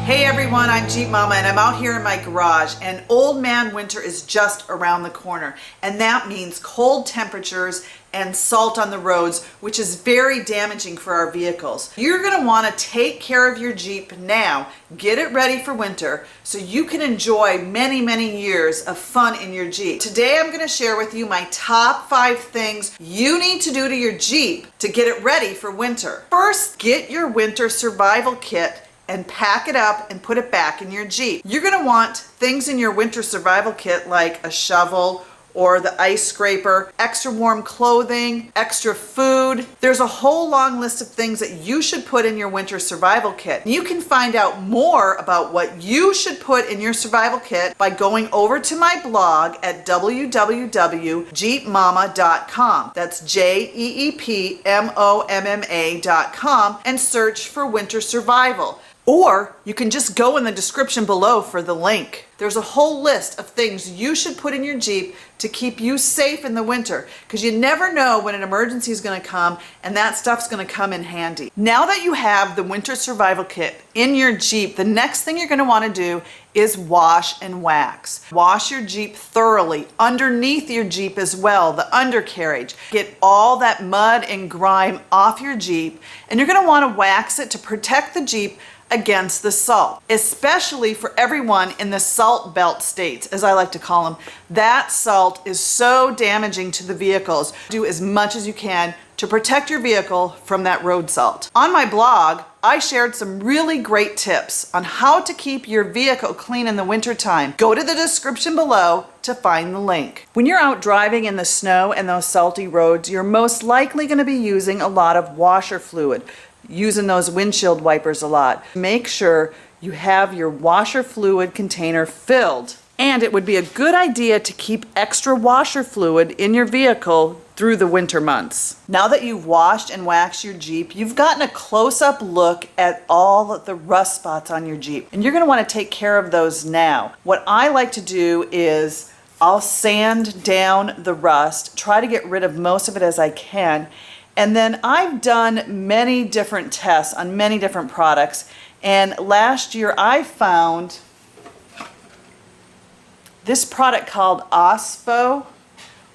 Hey everyone, I'm Jeep Mama and I'm out here in my garage, and old man winter is just around the corner, and that means cold temperatures and salt on the roads, which is very damaging for our vehicles. You're going to want to take care of your Jeep now, get it ready for winter so you can enjoy many years of fun in your Jeep. Today I'm going to share with you my top 5 things you need to do to your Jeep to get it ready for winter. First, get your winter survival kit and pack it up and put it back in your Jeep. You're gonna want things in your winter survival kit like a shovel or the ice scraper, extra warm clothing, extra food. There's a whole long list of things that you should put in your winter survival kit. You can find out more about what you should put in your survival kit by going over to my blog at www.jeepmomma.com. That's JEEPMOMMA.com, and search for winter survival. Or you can just go in the description below for the link. There's a whole list of things you should put in your Jeep to keep you safe in the winter, because you never know when an emergency is going to come, and that stuff's going to come in handy. Now that you have the winter survival kit in your Jeep, the next thing you're going to want to do is wash and wax. Wash your Jeep thoroughly, underneath your Jeep as well, the undercarriage. Get all that mud and grime off your Jeep, and you're going to want to wax it to protect the Jeep against the salt, especially for everyone in the salt belt states, as I like to call them. That salt is so damaging to the vehicles. Do as much as you can to protect your vehicle from that road salt. On my blog, I shared some really great tips on how to keep your vehicle clean in the wintertime. Go to the description below to find the link. When you're out driving in the snow and those salty roads, you're most likely going to be using a lot of washer fluid, using those windshield wipers a lot. Make sure you have your washer fluid container filled, and it would be a good idea to keep extra washer fluid in your vehicle through the winter months. Now that you've washed and waxed your Jeep, you've gotten a close-up look at all the rust spots on your Jeep, and you're going to want to take care of those now. What I like to do is I'll sand down the rust, try to get rid of most of it as I can. And then I've done many different tests on many different products, and last year I found this product called Ospo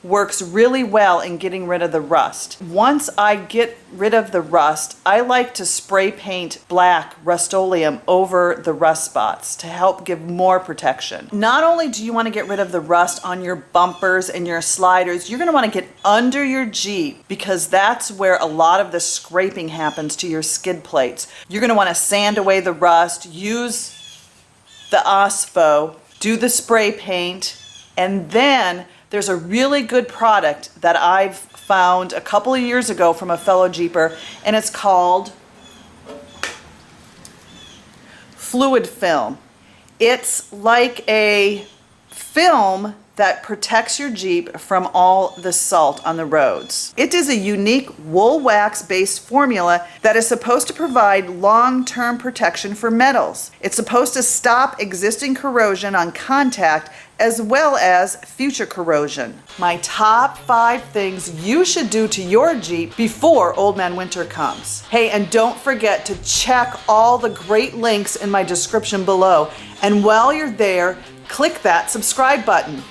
works really well in getting rid of the rust. Once I get rid of the rust, I like to spray paint black Rust-Oleum over the rust spots to help give more protection. Not only do you want to get rid of the rust on your bumpers and your sliders, you're going to want to get under your Jeep, because that's where a lot of the scraping happens to your skid plates. You're going to want to sand away the rust, use the Ospo, do the spray paint, and then there's a really good product that I've found a couple of years ago from a fellow Jeeper, and it's called Fluid Film. It's like a film that protects your Jeep from all the salt on the roads. It is a unique wool wax based formula that is supposed to provide long-term protection for metals. It's supposed to stop existing corrosion on contact as well as future corrosion. My top 5 things you should do to your Jeep before Old Man Winter comes. Hey, and don't forget to check all the great links in my description below. And while you're there, click that subscribe button.